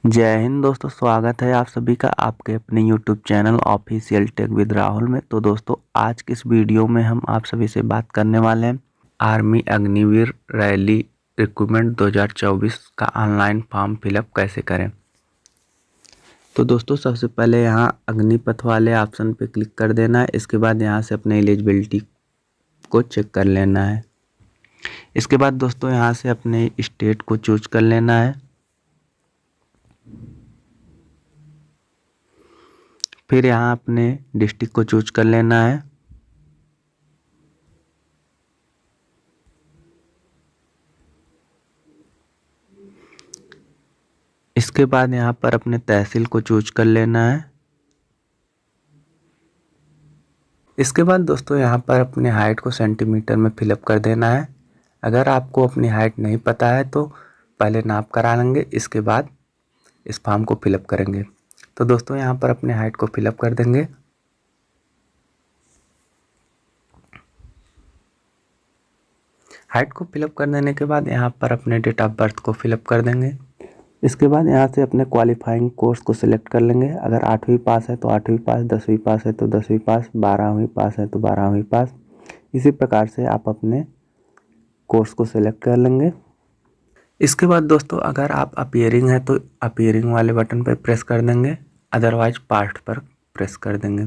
जय हिंद दोस्तों, स्वागत है आप सभी का आपके अपने YouTube channel official tech with Rahul में। तो दोस्तों, आज की इस वीडियो में हम आप सभी से बात करने वाले हैं आर्मी अग्निवीर रैली रिक्रूटमेंट 2024 का ऑनलाइन फॉर्म फिलअप कैसे करें। तो दोस्तों, सबसे पहले यहाँ अग्निपथ वाले ऑप्शन पे क्लिक कर देना है। इसके बाद यहाँ से अपने एलिजिबिलिटी को चेक कर लेना है। इसके बाद दोस्तों, यहाँ से अपने स्टेट को चूज कर लेना है। फिर यहाँ अपने डिस्ट्रिक्ट को चूज कर लेना है। इसके बाद यहाँ पर अपने तहसील को चूज कर लेना है। इसके बाद दोस्तों, यहाँ पर अपने हाइट को सेंटीमीटर में फिलअप कर देना है। अगर आपको अपनी हाइट नहीं पता है तो पहले नाप करा लेंगे, इसके बाद इस फॉर्म को फिलअप करेंगे। तो दोस्तों, यहाँ पर अपने हाइट को फिलअप कर देंगे। हाइट को फिलअप कर देने के बाद यहाँ पर अपने डेट ऑफ बर्थ को फिलअप कर देंगे। इसके बाद यहाँ से अपने क्वालिफाइंग कोर्स को सिलेक्ट कर लेंगे। अगर 8वीं पास है तो 8वीं पास, 10वीं पास है तो 10वीं पास, 12वीं पास है तो 12वीं पास। इसी प्रकार से आप अपने कोर्स को सिलेक्ट कर लेंगे। इसके बाद दोस्तों, अगर आप अपीयरिंग है तो अपीयरिंग वाले बटन पर प्रेस कर देंगे, अदरवाइज पास्ट पर प्रेस कर देंगे।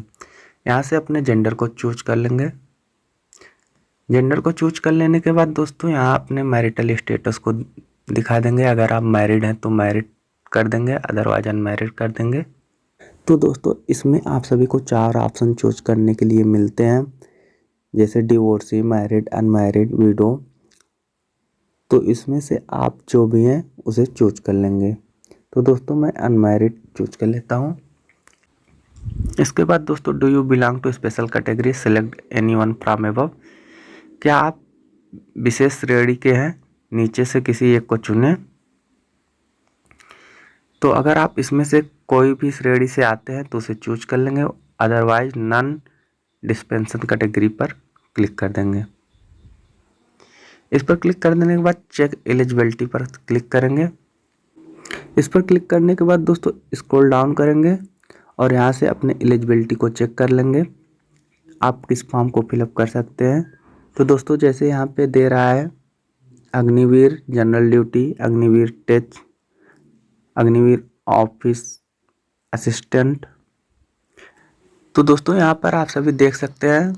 यहाँ से अपने जेंडर को चूज कर लेंगे। जेंडर को चूज कर लेने के बाद दोस्तों, यहाँ अपने मैरिटल स्टेटस को दिखा देंगे। अगर आप मैरिड हैं तो मैरिड कर देंगे, अदरवाइज अनमैरिड कर देंगे। तो दोस्तों, इसमें आप सभी को 4 ऑप्शन चूज करने के लिए मिलते हैं, जैसे डिवोर्सी, मैरिड, अनमैरिड, विडो। तो इसमें से आप जो भी हैं उसे चूज कर लेंगे। तो दोस्तों, मैं अनमैरिड चूज कर लेता हूँ। इसके बाद दोस्तों, do you belong to special category, select any one from above. क्या आप विशेष श्रेणी के हैं, नीचे से किसी एक को चुनें। तो अगर आप इसमें से कोई भी श्रेणी से आते हैं तो उसे चूज कर लेंगे, अदरवाइज नॉन डिस्पेंसन कैटेगरी पर क्लिक कर देंगे। इस पर क्लिक कर देने के बाद चेक एलिजिबिलिटी पर क्लिक करेंगे। इस पर क्लिक करने के बाद दोस्तों, स्क्रॉल डाउन करेंगे और यहाँ से अपने एलिजिबिलिटी को चेक कर लेंगे। आप किस फॉर्म को फिलअप कर सकते हैं। तो दोस्तों, जैसे यहाँ पे दे रहा है Agniveer general duty, Agniveer टेच, Agniveer office assistant. तो दोस्तों, यहाँ पर आप सभी देख सकते हैं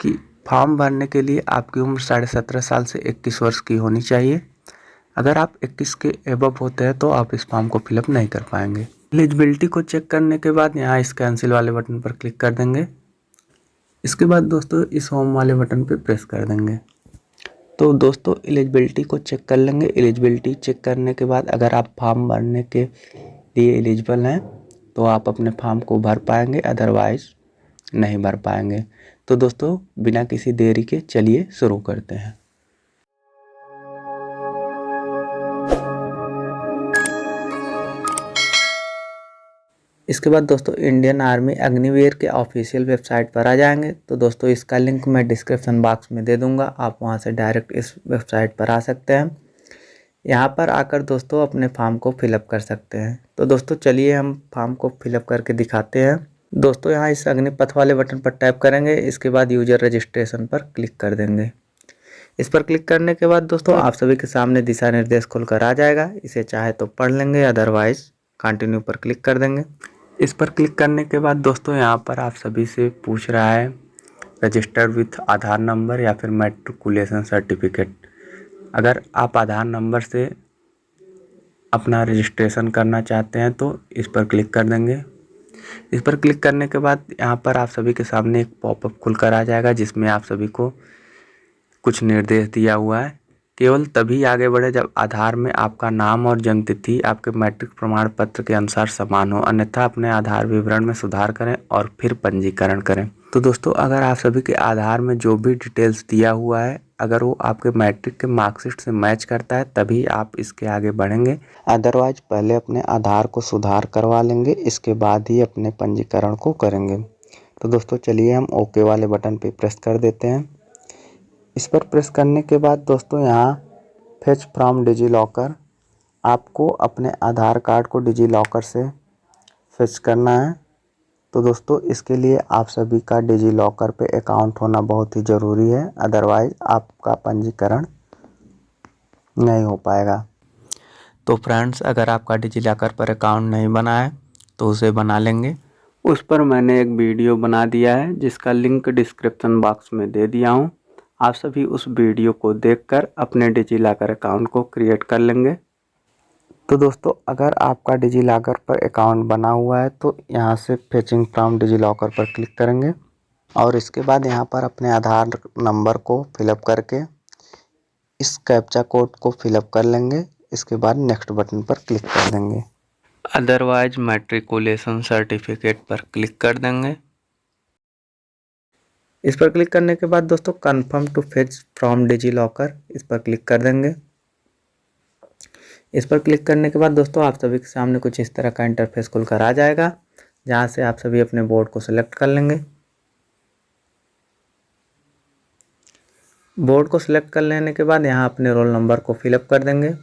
कि फॉर्म भरने के लिए आपकी उम्र 17.5 साल से 21 वर्ष की होनी चाहिए। अगर आप 21 के एबव होते हैं तो आप इस फॉर्म को फिलअप नहीं कर पाएंगे। एलिजिबिलिटी को चेक करने के बाद यहाँ इस कैंसिल वाले बटन पर क्लिक कर देंगे। इसके बाद दोस्तों, इस होम वाले बटन पर प्रेस कर देंगे। तो दोस्तों, एलिजिबिलिटी को चेक कर लेंगे। एलिजिबिलिटी चेक करने के बाद अगर आप फॉर्म भरने के लिए एलिजिबल हैं तो आप अपने फॉर्म को भर पाएंगे, अदरवाइज नहीं भर पाएंगे। तो दोस्तों, बिना किसी देरी के चलिए शुरू करते हैं। इसके बाद दोस्तों, इंडियन आर्मी अग्निवीर के ऑफिशियल वेबसाइट पर आ जाएंगे। तो दोस्तों, इसका लिंक मैं डिस्क्रिप्शन बॉक्स में दे दूंगा, आप वहां से डायरेक्ट इस वेबसाइट पर आ सकते हैं। यहाँ पर आकर दोस्तों अपने फॉर्म को फिलअप कर सकते हैं। तो दोस्तों, चलिए हम फॉर्म को फिलअप करके दिखाते हैं। दोस्तों, यहाँ इस अग्निपथ वाले बटन पर टैप करेंगे। इसके बाद यूजर रजिस्ट्रेशन पर क्लिक कर देंगे। इस पर क्लिक करने के बाद दोस्तों, आप सभी के सामने दिशा निर्देश खुलकर आ जाएगा। इसे चाहे तो पढ़ लेंगे, अदरवाइज कंटिन्यू पर क्लिक कर देंगे। इस पर क्लिक करने के बाद दोस्तों, यहाँ पर आप सभी से पूछ रहा है रजिस्टर्ड विथ आधार नंबर या फिर मैट्रिकुलेशन सर्टिफिकेट। अगर आप आधार नंबर से अपना रजिस्ट्रेशन करना चाहते हैं तो इस पर क्लिक कर देंगे। इस पर क्लिक करने के बाद यहाँ पर आप सभी के सामने एक पॉपअप खुलकर आ जाएगा, जिसमें आप सभी को कुछ निर्देश दिया हुआ है। केवल तभी आगे बढ़े जब आधार में आपका नाम और जन्म तिथि आपके मैट्रिक प्रमाण पत्र के अनुसार समान हो, अन्यथा अपने आधार विवरण में सुधार करें और फिर पंजीकरण करें। तो दोस्तों, अगर आप सभी के आधार में जो भी डिटेल्स दिया हुआ है, अगर वो आपके मैट्रिक के मार्कशीट से मैच करता है तभी आप इसके आगे बढ़ेंगे, अदरवाइज पहले अपने आधार को सुधार करवा लेंगे, इसके बाद ही अपने पंजीकरण को करेंगे। तो दोस्तों, चलिए हम ओके वाले बटन पे प्रेस कर देते हैं। इस पर प्रेस करने के बाद दोस्तों, यहाँ फेच फ्रॉम डिजी लॉकर आपको अपने आधार कार्ड को डिजी लॉकर से फिक्स करना है। तो दोस्तों इसके लिए आप सभी का डिजी लॉकर पे अकाउंट होना बहुत ही ज़रूरी है, अदरवाइज़ आपका पंजीकरण नहीं हो पाएगा। तो फ्रेंड्स अगर आपका डिजी लॉकर पर अकाउंट नहीं बना है तो उसे बना लेंगे। उस पर मैंने एक वीडियो बना दिया है जिसका लिंक डिस्क्रिप्शन बॉक्स में दे दिया हूँ। आप सभी उस वीडियो को देखकर अपने डिजी लॉकर अकाउंट को क्रिएट कर लेंगे। तो दोस्तों अगर आपका डिजी लॉकर पर अकाउंट बना हुआ है तो यहाँ से फेचिंग फ्रॉम डिजी लॉकर पर क्लिक करेंगे और इसके बाद यहाँ पर अपने आधार नंबर को फिलअप करके इस कैप्चा कोड को फिलअप कर लेंगे। इसके बाद नेक्स्ट बटन पर क्लिक कर देंगे, अदरवाइज मैट्रिकुलेशन सर्टिफिकेट पर क्लिक कर देंगे। इस पर क्लिक करने के बाद दोस्तों confirm to fetch from DigiLocker इस पर क्लिक कर देंगे। इस पर क्लिक करने के बाद दोस्तों आप सभी के सामने कुछ इस तरह का इंटरफेस खुलकर आ जाएगा, जहां से आप सभी अपने बोर्ड को सिलेक्ट कर लेंगे। बोर्ड को सिलेक्ट कर लेने के बाद यहाँ अपने रोल नंबर को फिलअप कर देंगे।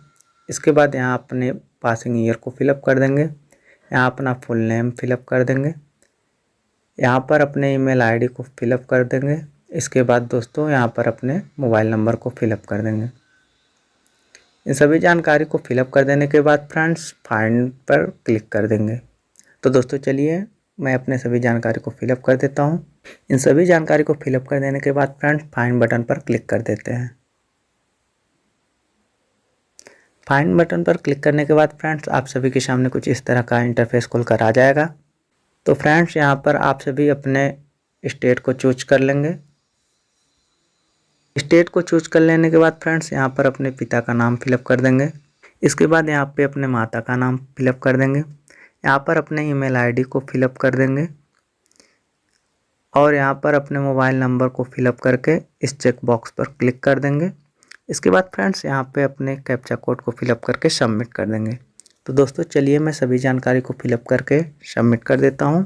इसके बाद यहाँ अपने पासिंग ईयर को फिलअप कर देंगे। यहाँ अपना फुल नेम फिलअप कर देंगे। यहाँ पर अपने ईमेल आईडी को फिलअप कर देंगे। इसके बाद दोस्तों यहाँ पर अपने मोबाइल नंबर को फिलअप कर देंगे। इन सभी जानकारी को फिलअप कर देने के बाद फ्रेंड्स फाइंड पर क्लिक कर देंगे। तो दोस्तों चलिए मैं अपने सभी जानकारी को फिलअप कर देता हूँ। इन सभी जानकारी को फिलअप कर देने के बाद फ्रेंड्स फाइंड बटन पर क्लिक कर देते हैं। फाइंड बटन पर क्लिक करने के बाद फ्रेंड्स आप सभी के सामने कुछ इस तरह का इंटरफेस खुलकर आ जाएगा। तो फ्रेंड्स यहाँ पर आप सभी अपने स्टेट को चूज कर लेंगे। स्टेट को चूज कर लेने के बाद फ्रेंड्स यहाँ पर अपने पिता का नाम फिलअप कर देंगे। इसके बाद यहाँ पे अपने माता का नाम फिलअप कर देंगे। यहाँ पर अपने ईमेल आईडी को फिलअप कर देंगे और यहाँ पर अपने मोबाइल नंबर को फिलअप करके इस चेक बॉक्स पर क्लिक कर देंगे। इसके बाद फ्रेंड्स यहाँ पे अपने कैप्चा कोड को फिलअप करके सबमिट कर देंगे। तो दोस्तों चलिए मैं सभी जानकारी को फिलअप करके सबमिट कर देता हूँ।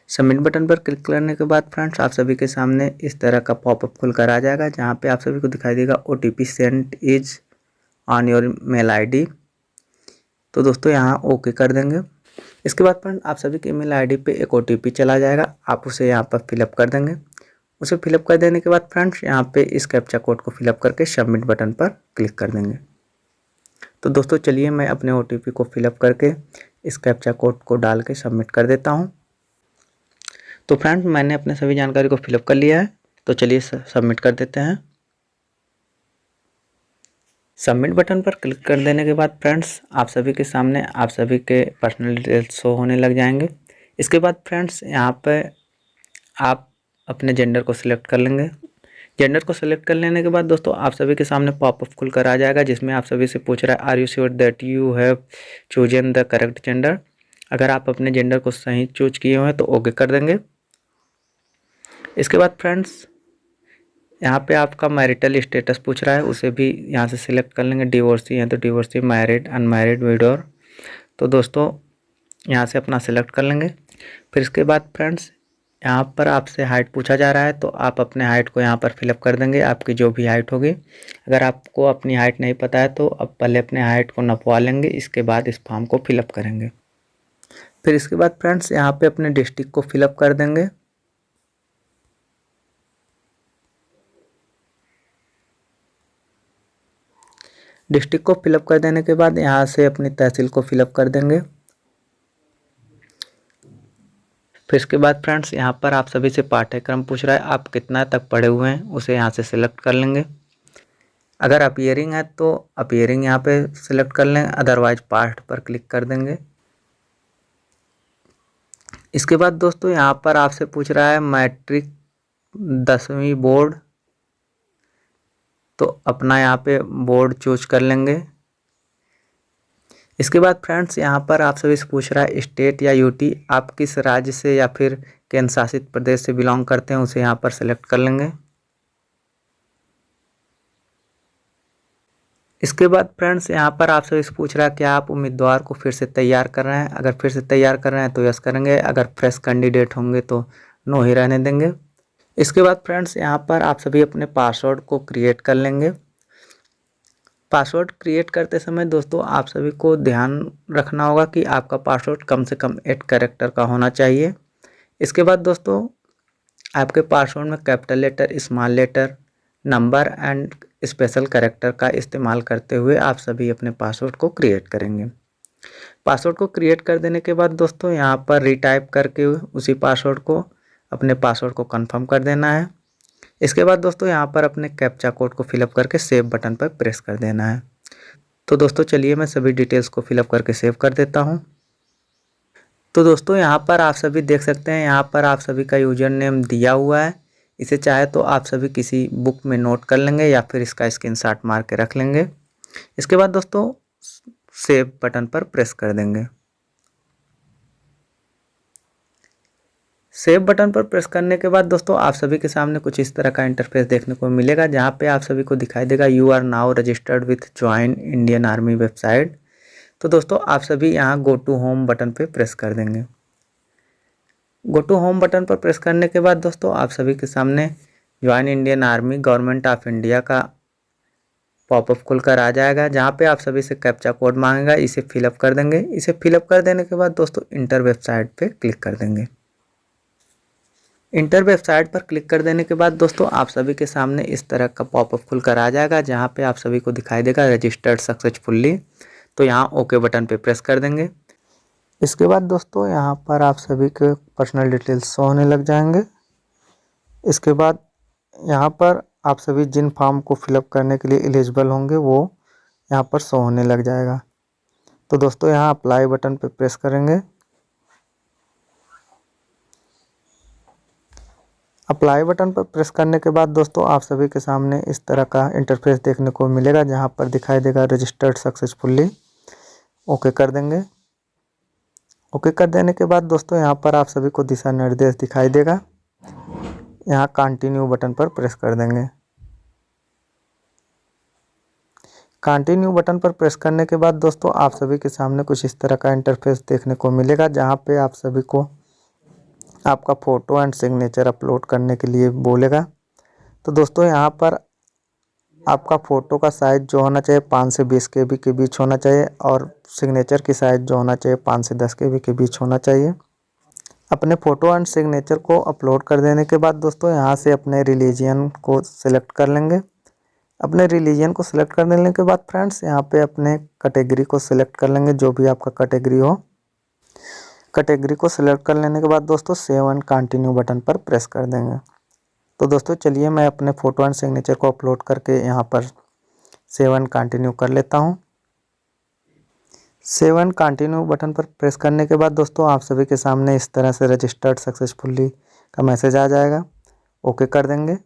सबमिट बटन पर क्लिक करने के बाद फ्रेंड्स आप सभी के सामने इस तरह का पॉपअप खुलकर आ जाएगा, जहाँ पे आप सभी को दिखाई देगा OTP sent is on your mail ID. तो दोस्तों यहाँ ओके कर देंगे। इसके बाद फ्रेंड आप सभी के ईमेल आईडी पे एक OTP चला जाएगा, आप उसे यहाँ पर फिलअप कर देंगे। उसे फिलअप कर देने के बाद फ्रेंड्स यहाँ पे इस कैप्चा कोड को फिलअप करके सबमिट बटन पर क्लिक कर देंगे। तो दोस्तों चलिए मैं अपने OTP को फिलअप करके इस कैप्चा कोड को डाल के सबमिट कर देता हूँ। तो फ्रेंड्स मैंने अपने सभी जानकारी को फिलअप कर लिया है, तो चलिए सबमिट कर देते हैं। सबमिट बटन पर क्लिक कर देने के बाद फ्रेंड्स आप सभी के सामने आप सभी के पर्सनल डिटेल्स शो होने लग जाएंगे। इसके बाद फ्रेंड्स यहाँ पे आप अपने जेंडर को सिलेक्ट कर लेंगे। जेंडर को सिलेक्ट कर लेने के बाद दोस्तों आप सभी के सामने पॉपअप खुलकर आ जाएगा, जिसमें आप सभी से पूछ रहा है are you sure that you have chosen the correct gender. अगर आप अपने जेंडर को सही चूज किए हुए हैं तो ओके कर देंगे। इसके बाद फ्रेंड्स यहाँ पे आपका मैरिटल स्टेटस पूछ रहा है, उसे भी यहाँ से सिलेक्ट कर लेंगे। डिवोर्सी है तो डिवोर्सी, मैरिड, अनमैरिड, विडोर। तो दोस्तों यहाँ से अपना सिलेक्ट कर लेंगे। फिर इसके बाद फ्रेंड्स यहाँ पर आपसे हाइट पूछा जा रहा है, तो आप अपने हाइट को यहाँ पर फिलअप कर देंगे, आपकी जो भी हाइट होगी। अगर आपको अपनी हाइट नहीं पता है तो आप पहले अपने हाइट को नपवा लेंगे, इसके बाद इस फॉर्म को फिलअप करेंगे। फिर इसके बाद फ्रेंड्स यहाँ पे अपने डिस्ट्रिक्ट को फिलअप कर देंगे। डिस्ट्रिक्ट को फिलअप कर देने के बाद यहाँ से अपनी तहसील को फिलअप कर देंगे। फिर इसके बाद फ्रेंड्स यहाँ पर आप सभी से पाठ्यक्रम पूछ रहा है, आप कितना तक पढ़े हुए हैं, उसे यहाँ से सिलेक्ट कर लेंगे। अगर अपीयरिंग है तो अपीयरिंग यहाँ पे सिलेक्ट कर लें, अदरवाइज पास्ट पर क्लिक कर देंगे। इसके बाद दोस्तों यहाँ पर आपसे पूछ रहा है मैट्रिक 10वीं बोर्ड, तो अपना यहाँ पे बोर्ड चूज कर लेंगे। इसके बाद फ्रेंड्स यहाँ पर आप सभी से पूछ रहा है स्टेट या यूटी, आप किस राज्य से या फिर केंद्र शासित प्रदेश से बिलोंग करते हैं, उसे यहाँ पर सेलेक्ट कर लेंगे। इसके बाद फ्रेंड्स यहाँ पर आप सभी से पूछ रहा है क्या आप उम्मीदवार को फिर से तैयार कर रहे हैं, अगर फिर से तैयार कर रहे हैं तो यस करेंगे, अगर फ्रेश कैंडिडेट होंगे तो नो ही रहने देंगे। इसके बाद फ्रेंड्स यहाँ पर आप सभी अपने पासवर्ड को क्रिएट कर लेंगे। पासवर्ड क्रिएट करते समय दोस्तों आप सभी को ध्यान रखना होगा कि आपका पासवर्ड कम से कम 8 कैरेक्टर का होना चाहिए। इसके बाद दोस्तों आपके पासवर्ड में capital letter, small letter, number and special character का इस्तेमाल करते हुए आप सभी अपने पासवर्ड को क्रिएट करेंगे। पासवर्ड को क्रिएट कर देने के बाद दोस्तों यहाँ पर रीटाइप करके उसी पासवर्ड को अपने पासवर्ड को कंफर्म कर देना है। इसके बाद दोस्तों यहाँ पर अपने कैप्चा कोड को फिलअप करके सेव बटन पर प्रेस कर देना है। तो दोस्तों चलिए मैं सभी डिटेल्स को फिलअप करके सेव कर देता हूँ। तो दोस्तों यहाँ पर आप सभी देख सकते हैं, यहाँ पर आप सभी का यूजर नेम दिया हुआ है। इसे चाहे तो आप सभी किसी बुक में नोट कर लेंगे या फिर इसका स्क्रीनशॉट मार के रख लेंगे। इसके बाद दोस्तों सेव बटन पर प्रेस कर देंगे। सेव बटन पर प्रेस करने के बाद दोस्तों आप सभी के सामने कुछ इस तरह का इंटरफेस देखने को मिलेगा, जहाँ पे आप सभी को दिखाई देगा you are now registered with join Indian army website. तो दोस्तों आप सभी यहाँ गो टू होम बटन पे प्रेस कर देंगे। गो टू होम बटन पर प्रेस करने के बाद दोस्तों आप सभी के सामने join Indian army government of India का पॉपअप खुलकर आ जाएगा, जहाँ पे आप सभी से कैप्चा कोड मांगेगा। इसे फिलअप कर देंगे। इसे फिलअप कर देने के बाद दोस्तों इंटर वेबसाइट पे क्लिक कर देंगे। इंटर वेबसाइट पर क्लिक कर देने के बाद दोस्तों आप सभी के सामने इस तरह का पॉपअप खुलकर आ जाएगा, जहाँ पे आप सभी को दिखाई देगा रजिस्टर्ड सक्सेसफुली। तो यहाँ ओके बटन पे प्रेस कर देंगे। इसके बाद दोस्तों यहाँ पर आप सभी के पर्सनल डिटेल्स शो होने लग जाएंगे। इसके बाद यहाँ पर आप सभी जिन फॉर्म को फिलअप करने के लिए एलिजिबल होंगे वो यहाँ पर शो होने लग जाएगा। तो दोस्तों यहाँ अप्लाई बटन पे प्रेस करेंगे। अप्लाई बटन पर प्रेस करने के बाद दोस्तों आप सभी के सामने इस तरह का इंटरफेस देखने को मिलेगा, जहाँ पर दिखाई देगा रजिस्टर्ड सक्सेसफुली। ओके कर देंगे। ओके कर देने के बाद दोस्तों यहाँ पर आप सभी को दिशा निर्देश दिखाई देगा। यहाँ कंटिन्यू बटन पर प्रेस कर देंगे। कंटिन्यू बटन पर प्रेस करने के बाद दोस्तों आप सभी के सामने कुछ इस तरह का इंटरफेस देखने को मिलेगा, जहाँ पे आप सभी को आपका फ़ोटो एंड सिग्नेचर अपलोड करने के लिए बोलेगा। तो दोस्तों यहाँ पर आपका फ़ोटो का साइज़ जो होना चाहिए 5 से 20 KB के बीच होना चाहिए, और सिग्नेचर की साइज़ जो होना चाहिए 5 से 10 KB के बीच होना चाहिए। अपने फ़ोटो एंड सिग्नेचर को अपलोड कर देने के बाद दोस्तों यहाँ से अपने रिलीजियन को सिलेक्ट कर लेंगे। अपने रिलीजन को सिलेक्ट कर लेने के बाद फ्रेंड्स यहाँ पे अपने कैटेगरी को सिलेक्ट कर लेंगे, जो भी आपका कैटेगरी हो। कैटेगरी को सिलेक्ट कर लेने के बाद दोस्तों सेव एंड कंटिन्यू बटन पर प्रेस कर देंगे। तो दोस्तों चलिए मैं अपने फ़ोटो एंड सिग्नेचर को अपलोड करके यहाँ पर सेव एंड कंटिन्यू कर लेता हूँ। सेव एंड कंटिन्यू बटन पर प्रेस करने के बाद दोस्तों आप सभी के सामने इस तरह से रजिस्टर्ड सक्सेसफुली का मैसेज आ जाएगा। ओके कर देंगे।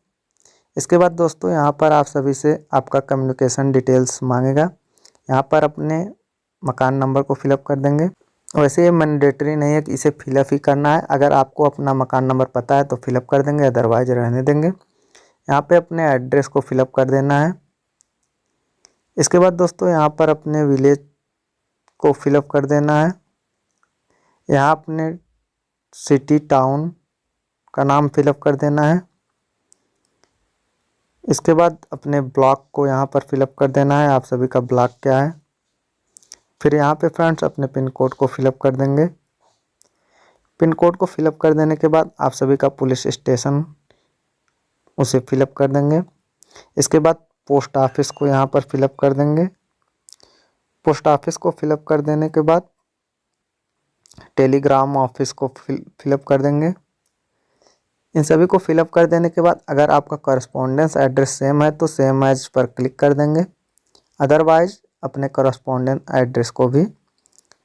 इसके बाद दोस्तों यहाँ पर आप सभी से आपका कम्युनिकेशन डिटेल्स मांगेगा। यहाँ पर अपने मकान नंबर को फिलअप कर देंगे। वैसे ये मैंडेटरी नहीं है कि इसे फिलअप ही करना है। अगर आपको अपना मकान नंबर पता है तो फिलअप कर देंगे, अदरवाइज रहने देंगे। यहाँ पे अपने एड्रेस को फिलअप कर देना है। इसके बाद दोस्तों यहाँ पर अपने विलेज को फिलअप कर देना है। यहाँ अपने सिटी टाउन का नाम फिलअप कर देना है। इसके बाद अपने ब्लॉक को यहाँ पर फिलअप कर देना है, आप सभी का ब्लॉक क्या है। फिर यहाँ पे फ्रेंड्स अपने पिन कोड को फिलअप कर देंगे। पिन कोड को फिलअप कर देने के बाद आप सभी का पुलिस स्टेशन उसे फिलअप कर देंगे। इसके बाद पोस्ट ऑफिस को यहाँ पर फिलअप कर देंगे। पोस्ट ऑफिस को फिलअप कर देने के बाद टेलीग्राम ऑफिस को फिलअप कर देंगे। इन सभी को फिलअप कर देने के बाद अगर आपका करस्पॉन्डेंस एड्रेस सेम है तो सेम एज पर क्लिक कर देंगे, अदरवाइज अपने करस्पॉन्डेंस एड्रेस को भी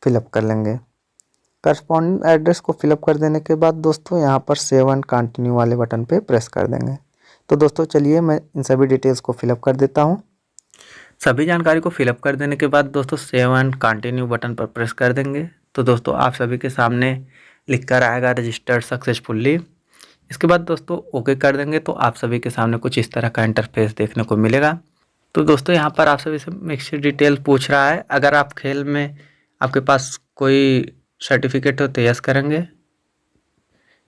फिलअप कर लेंगे। करस्पॉन्डेंस एड्रेस को फिलअप कर देने के बाद दोस्तों यहाँ पर सेव एंड कंटिन्यू वाले बटन पे प्रेस कर देंगे। तो दोस्तों चलिए मैं इन सभी डिटेल्स को फिलअप कर देता हूँ। सभी जानकारी को फिलअप कर देने के बाद दोस्तों सेव एंड कंटिन्यू बटन पर प्रेस कर देंगे। तो दोस्तों आप सभी के सामने लिख कर आएगा रजिस्टर्ड सक्सेसफुली। इसके बाद दोस्तों ओके कर देंगे तो आप सभी के सामने कुछ इस तरह का इंटरफेस देखने को मिलेगा। तो दोस्तों यहाँ पर आप सभी से मिक्स्ड डिटेल पूछ रहा है। अगर आप खेल में आपके पास कोई सर्टिफिकेट हो तो यस करेंगे।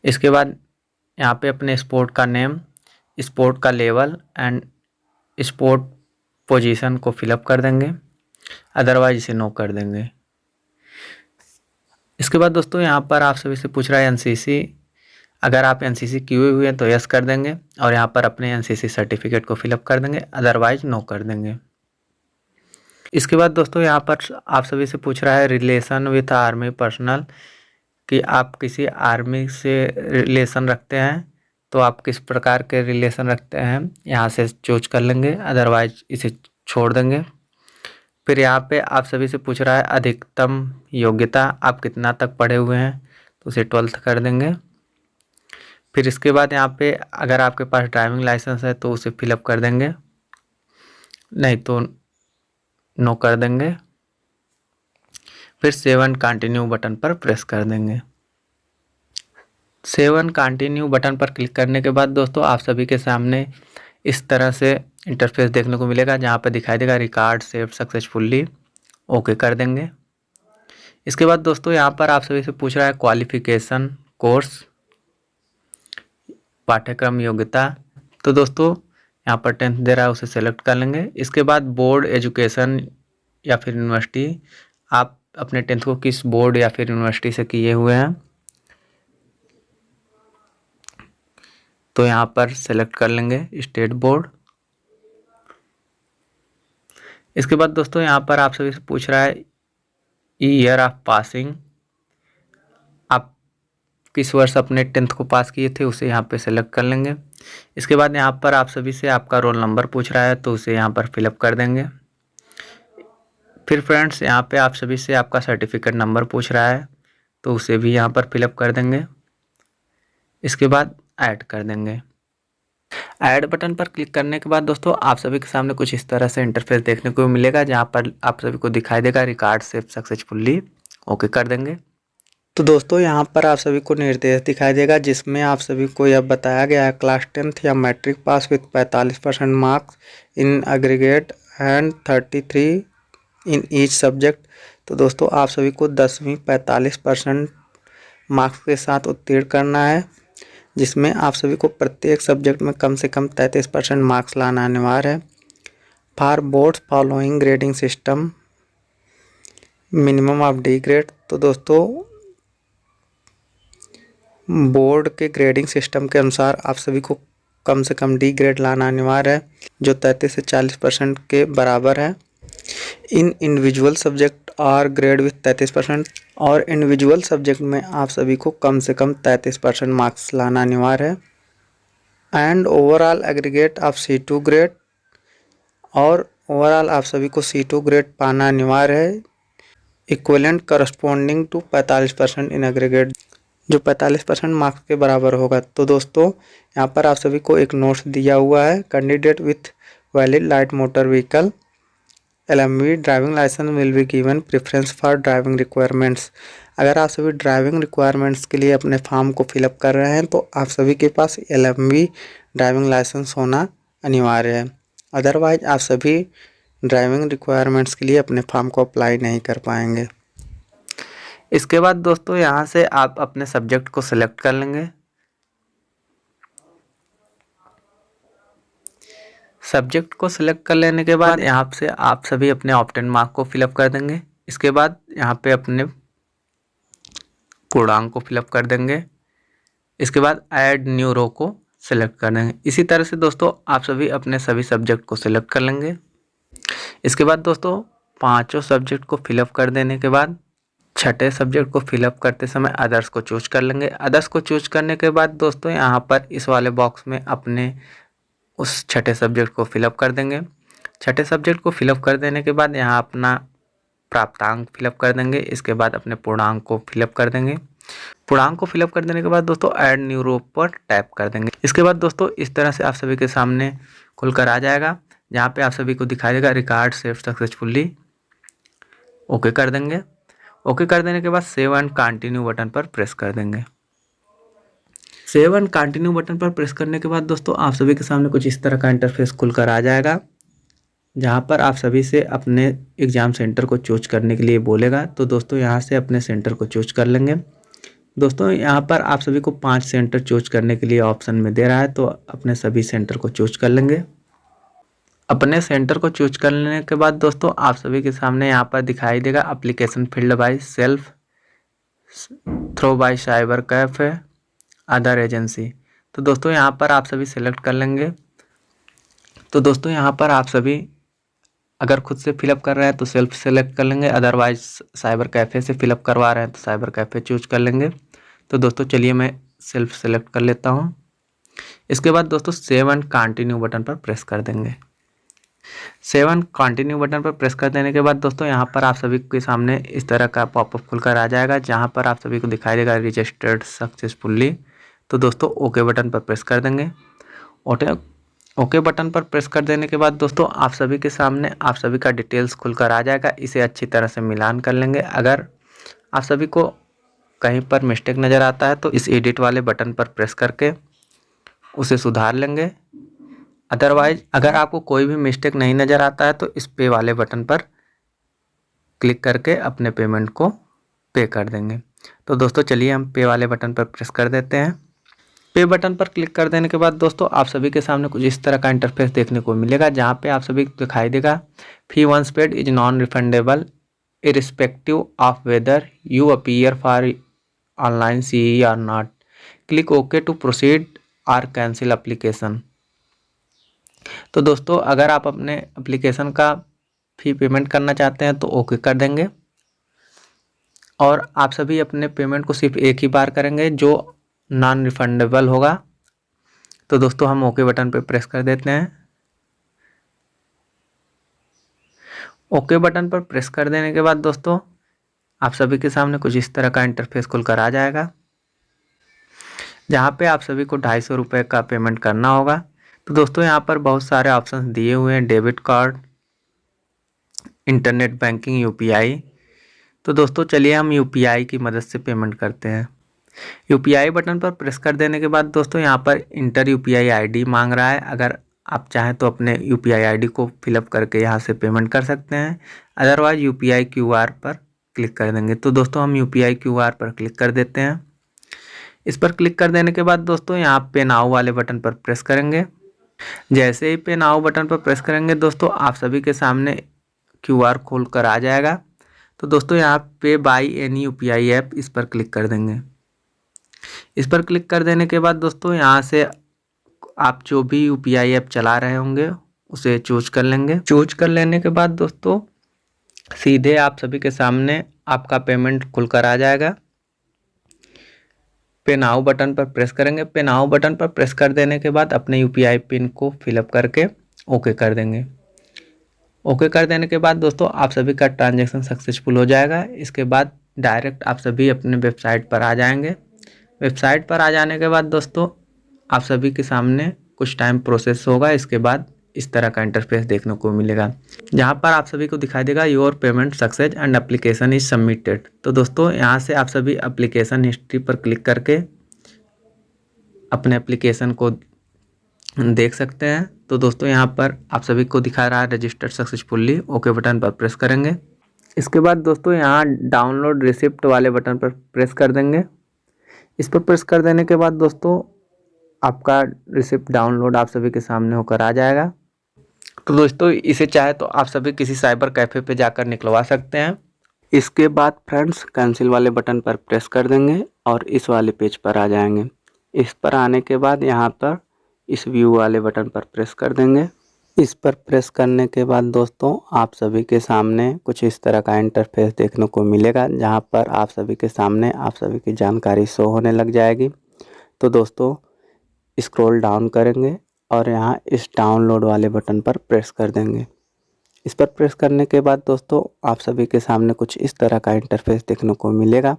इसके बाद यहाँ पे अपने स्पोर्ट का नेम, स्पोर्ट का लेवल एंड स्पोर्ट पोजीशन को फिलअप कर देंगे, अदरवाइज इसे नो कर देंगे। इसके बाद दोस्तों यहाँ पर आप सभी से पूछ रहा है एनसीसी, अगर आप एनसीसी किए हुए हैं तो यस कर देंगे और यहाँ पर अपने एनसीसी सर्टिफिकेट को फिलअप कर देंगे, अदरवाइज नो कर देंगे। इसके बाद दोस्तों यहाँ पर आप सभी से पूछ रहा है रिलेशन विथ आर्मी पर्सनल, कि आप किसी आर्मी से रिलेशन रखते हैं तो आप किस प्रकार के रिलेशन रखते हैं, यहाँ से चूज कर लेंगे, अदरवाइज इसे छोड़ देंगे। फिर यहाँ पे आप सभी से पूछ रहा है अधिकतम योग्यता, आप कितना तक पढ़े हुए हैं, तो उसे 12th कर देंगे। फिर इसके बाद यहाँ पे अगर आपके पास ड्राइविंग लाइसेंस है तो उसे फिलअप कर देंगे, नहीं तो नो कर देंगे। फिर सेव एंड कंटिन्यू बटन पर प्रेस कर देंगे। सेव एंड कंटिन्यू बटन पर क्लिक करने के बाद दोस्तों आप सभी के सामने इस तरह से इंटरफेस देखने को मिलेगा, जहाँ पर दिखाई देगा रिकॉर्ड सेव सक्सेसफुली, ओके कर देंगे। इसके बाद दोस्तों यहाँ पर आप सभी से पूछ रहा है क्वालिफिकेशन कोर्स, पाठ्यक्रम योग्यता, तो दोस्तों यहाँ पर 10th दे रहा है, उसे सेलेक्ट कर लेंगे। इसके बाद बोर्ड एजुकेशन या फिर यूनिवर्सिटी, आप अपने 10th को किस बोर्ड या फिर यूनिवर्सिटी से किए हुए हैं, तो यहाँ पर सेलेक्ट कर लेंगे स्टेट बोर्ड। इसके बाद दोस्तों यहाँ पर आप सभी से पूछ रहा है ईयर ऑफ पासिंग, आप किस वर्ष अपने 10th को पास किए थे, उसे यहाँ पे सेलेक्ट कर लेंगे। इसके बाद यहाँ पर आप सभी से आपका रोल नंबर पूछ रहा है तो उसे यहाँ पर फिलअप कर देंगे। फिर फ्रेंड्स यहाँ पे आप सभी से आपका सर्टिफिकेट नंबर पूछ रहा है तो उसे भी यहाँ पर फिलअप कर देंगे। इसके बाद ऐड कर देंगे। ऐड बटन पर क्लिक करने के बाद दोस्तों आप सभी के सामने कुछ इस तरह से इंटरफेस देखने को मिलेगा, जहाँ पर आप सभी को दिखाई देगा रिकॉर्ड सेव सक्सेसफुली, ओके कर देंगे। तो दोस्तों यहाँ पर आप सभी को निर्देश दिखाई देगा, जिसमें आप सभी को यह बताया गया है क्लास 10th या matric pass with 45% marks in aggregate and 33 in each subject. तो दोस्तों आप सभी को 10वीं 45% मार्क्स के साथ उत्तीर्ण करना है, जिसमें आप सभी को प्रत्येक सब्जेक्ट में कम से कम 33% मार्क्स लाना अनिवार्य है। For boards following grading system minimum of D grade, तो दोस्तों बोर्ड के ग्रेडिंग सिस्टम के अनुसार आप सभी को कम से कम डी ग्रेड लाना अनिवार्य है, जो 33 से 40% के बराबर है। In individual subject are grade with 33%, और इंडिविजुअल सब्जेक्ट में आप सभी को कम से कम 33% मार्क्स लाना अनिवार्य है। And overall aggregate of C2 grade, और ओवरऑल आप सभी को C2 ग्रेड पाना अनिवार्य है, equivalent corresponding to 45% in aggregate, जो 45% मार्क्स के बराबर होगा। तो दोस्तों यहाँ पर आप सभी को एक नोट्स दिया हुआ है, candidate with valid light motor vehicle LMV driving licence will be given preference for driving requirements. अगर आप सभी ड्राइविंग रिक्वायरमेंट्स के लिए अपने फॉर्म को फिलअप कर रहे हैं तो आप सभी के पास LMV ड्राइविंग लाइसेंस होना अनिवार्य है, अदरवाइज आप सभी ड्राइविंग रिक्वायरमेंट्स के लिए अपने फॉर्म को अप्लाई नहीं कर पाएंगे। इसके बाद दोस्तों यहाँ से आप अपने सब्जेक्ट को सिलेक्ट कर लेंगे। सब्जेक्ट को सिलेक्ट कर लेने के बाद यहाँ से आप सभी अपने ऑप्टेन मार्क को फिलअप कर देंगे। इसके बाद यहाँ पे अपने पूर्णांक को फिलअप कर देंगे। इसके बाद ऐड न्यू रो को सिलेक्ट कर देंगे। इसी तरह से दोस्तों आप सभी अपने सभी सब्जेक्ट को सिलेक्ट कर लेंगे। इसके बाद दोस्तों पांचों सब्जेक्ट को फिलअप कर देने के बाद छठे सब्जेक्ट को फिलअप करते समय अदर्स को चूज कर लेंगे। अदर्स को चूज करने के बाद दोस्तों यहाँ पर इस वाले बॉक्स में अपने उस छठे सब्जेक्ट को फिलअप कर देंगे। छठे सब्जेक्ट को फिलअप कर देने के बाद यहाँ अपना प्राप्तांक फिलअप कर देंगे। इसके बाद अपने पूर्णांक को फिलअप कर देंगे। पूर्णांक को फिलअप कर देने के बाद दोस्तों ऐड न्यू रो पर टैप कर देंगे। इसके बाद दोस्तों इस तरह से आप सभी के सामने खुलकर आ जाएगा, जहाँ पे आप सभी को दिखाई देगा रिकॉर्ड सेव सक्सेसफुली, ओके कर देंगे। ओके कर देने के बाद सेव एंड कंटिन्यू बटन पर प्रेस कर देंगे। सेव एंड कंटिन्यू बटन पर प्रेस करने के बाद दोस्तों आप सभी के सामने कुछ इस तरह का इंटरफेस खुलकर आ जाएगा, जहां पर आप सभी से अपने एग्ज़ाम सेंटर को चूज करने के लिए बोलेगा। तो दोस्तों यहां से अपने सेंटर को चूज कर लेंगे। दोस्तों यहां पर आप सभी को 5 सेंटर चूज करने के लिए ऑप्शन में दे रहा है, तो अपने सभी सेंटर को चूज कर लेंगे। अपने सेंटर को चूज कर लेने के बाद दोस्तों आप सभी के सामने यहाँ पर दिखाई देगा application filled by self, through by cyber cafe, other agency. तो दोस्तों यहाँ पर आप सभी सिलेक्ट कर लेंगे। तो दोस्तों यहाँ पर आप सभी अगर खुद से फिलअप कर रहे हैं तो सेल्फ सेलेक्ट कर लेंगे, अदरवाइज साइबर कैफ़े से फिलअप करवा रहे हैं तो साइबर कैफ़े चूज कर लेंगे। तो दोस्तों चलिए मैं सेल्फ सेलेक्ट कर लेता हूँ। इसके बाद दोस्तों सेव एंड कंटिन्यू बटन पर प्रेस कर देंगे। सेव एंड कंटिन्यू बटन पर प्रेस कर देने के बाद दोस्तों यहाँ पर आप सभी के सामने इस तरह का पॉपअप खुलकर आ जाएगा, जहाँ पर आप सभी को दिखाई देगा रजिस्टर्ड सक्सेसफुली। तो दोस्तों ओके बटन पर प्रेस कर देंगे। ओके बटन पर प्रेस कर देने के बाद दोस्तों आप सभी के सामने आप सभी का डिटेल्स खुलकर आ जाएगा। इसे अच्छी तरह से मिलान कर लेंगे। अगर आप सभी को कहीं पर मिस्टेक नज़र आता है तो इस एडिट वाले बटन पर प्रेस करके उसे सुधार लेंगे। अदरवाइज अगर आपको कोई भी मिस्टेक नहीं नज़र आता है तो इस पे वाले बटन पर क्लिक करके अपने पेमेंट को पे कर देंगे। तो दोस्तों चलिए हम पे वाले बटन पर प्रेस कर देते हैं। पे बटन पर क्लिक कर देने के बाद दोस्तों आप सभी के सामने कुछ इस तरह का इंटरफेस देखने को मिलेगा, जहाँ पे आप सभी को दिखाई देगा fee once paid is non refundable irrespective of whether you appear for online CE or not, click okay to proceed or cancel application. तो दोस्तों अगर आप अपने एप्लीकेशन का फी पेमेंट करना चाहते हैं तो ओके कर देंगे, और आप सभी अपने पेमेंट को सिर्फ एक ही बार करेंगे जो नॉन रिफंडेबल होगा। तो दोस्तों हम ओके बटन पर प्रेस कर देते हैं। ओके बटन पर प्रेस कर देने के बाद दोस्तों आप सभी के सामने कुछ इस तरह का इंटरफेस खुलकर आ जाएगा, जहाँ पे आप सभी को 250 रुपये का पेमेंट करना होगा। तो दोस्तों यहाँ पर बहुत सारे ऑप्शन दिए हुए हैं, debit card, internet banking, UPI. तो दोस्तों चलिए हम यूपीआई की मदद से पेमेंट करते हैं। यूपीआई बटन पर प्रेस कर देने के बाद दोस्तों यहाँ पर इंटर यूपीआई आईडी मांग रहा है। अगर आप चाहें तो अपने यूपीआई आईडी को फिलअप करके यहाँ से पेमेंट कर सकते हैं, अदरवाइज यूपीआई क्यूआर पर क्लिक कर देंगे। तो दोस्तों हम यूपीआई क्यूआर पर क्लिक कर देते हैं। इस पर क्लिक कर देने के बाद दोस्तों यहाँ पे नाउ वाले बटन पर प्रेस करेंगे। जैसे ही पे नाउ बटन पर प्रेस करेंगे दोस्तों आप सभी के सामने क्यूआर खोल कर आ जाएगा। तो दोस्तों यहाँ पे बाई एनी यूपीआई ऐप, इस पर क्लिक कर देंगे। इस पर क्लिक कर देने के बाद दोस्तों यहाँ से आप जो भी यूपीआई ऐप चला रहे होंगे उसे चूज कर लेंगे। चूज कर लेने के बाद दोस्तों सीधे आप सभी के सामने आपका पेमेंट खुलकर आ जाएगा। पे नाउ बटन पर प्रेस करेंगे। पे नाउ बटन पर प्रेस कर देने के बाद अपने यूपीआई पिन को फिलअप करके ओके कर देंगे। ओके कर देने के बाद दोस्तों आप सभी का ट्रांजैक्शन सक्सेसफुल हो जाएगा। इसके बाद डायरेक्ट आप सभी अपने वेबसाइट पर आ जाएंगे। वेबसाइट पर आ जाने के बाद दोस्तों आप सभी के सामने कुछ टाइम प्रोसेस होगा। इसके बाद इस तरह का इंटरफेस देखने को मिलेगा, जहाँ पर आप सभी को दिखाई देगा your payment success and application is submitted. तो दोस्तों यहाँ से आप सभी एप्लीकेशन हिस्ट्री पर क्लिक करके अपने एप्लीकेशन को देख सकते हैं। तो दोस्तों यहाँ पर आप सभी को दिखा रहा है रजिस्टर्ड सक्सेसफुली। ओके बटन पर प्रेस करेंगे। इसके बाद दोस्तों यहाँ डाउनलोड रिसिप्ट वाले बटन पर प्रेस कर देंगे। इस पर प्रेस कर देने के बाद दोस्तों आपका रिसिप्ट डाउनलोड आप सभी के सामने होकर आ जाएगा। तो दोस्तों इसे चाहे तो आप सभी किसी साइबर कैफ़े पे जाकर निकलवा सकते हैं। इसके बाद फ्रेंड्स कैंसिल वाले बटन पर प्रेस कर देंगे और इस वाले पेज पर आ जाएंगे। इस पर आने के बाद यहाँ पर इस व्यू वाले बटन पर प्रेस कर देंगे। इस पर प्रेस करने के बाद दोस्तों आप सभी के सामने कुछ इस तरह का इंटरफेस देखने को मिलेगा, जहाँ पर आप सभी के सामने आप सभी की जानकारी शो होने लग जाएगी। तो दोस्तों स्क्रॉल डाउन करेंगे और यहाँ इस डाउनलोड वाले बटन पर प्रेस कर देंगे। इस पर प्रेस करने के बाद दोस्तों आप सभी के सामने कुछ इस तरह का इंटरफेस देखने को मिलेगा,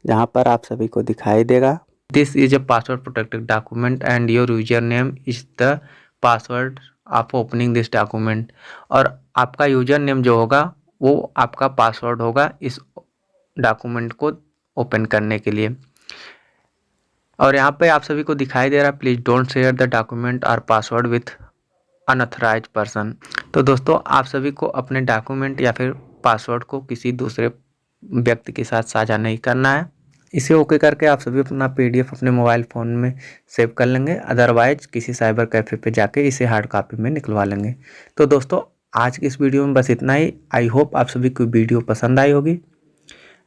जहाँ पर आप सभी को दिखाई देगा this is a password protected document and your user name is the password of opening this document. और आपका यूजर नेम जो होगा वो आपका पासवर्ड होगा इस डॉक्यूमेंट को ओपन करने के लिए। और यहाँ पे आप सभी को दिखाई दे रहा है please don't share the document और पासवर्ड विथ अनऑथराइज्ड पर्सन। तो दोस्तों आप सभी को अपने डॉक्यूमेंट या फिर पासवर्ड को किसी दूसरे व्यक्ति के साथ साझा नहीं करना है। इसे ओके करके आप सभी अपना PDF अपने मोबाइल फ़ोन में सेव कर लेंगे, अदरवाइज किसी साइबर कैफ़े पे जाके इसे हार्ड कॉपी में निकलवा लेंगे। तो दोस्तों आज की इस वीडियो में बस इतना ही। आई होप आप सभी को वीडियो पसंद आई होगी।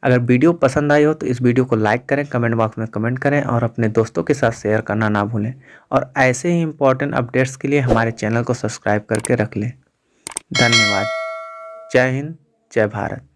अगर वीडियो पसंद आई हो तो इस वीडियो को लाइक करें, कमेंट बॉक्स में कमेंट करें और अपने दोस्तों के साथ शेयर करना ना भूलें। और ऐसे ही इम्पोर्टेंट अपडेट्स के लिए हमारे चैनल को सब्सक्राइब करके रख लें। धन्यवाद। जय हिंद, जय भारत।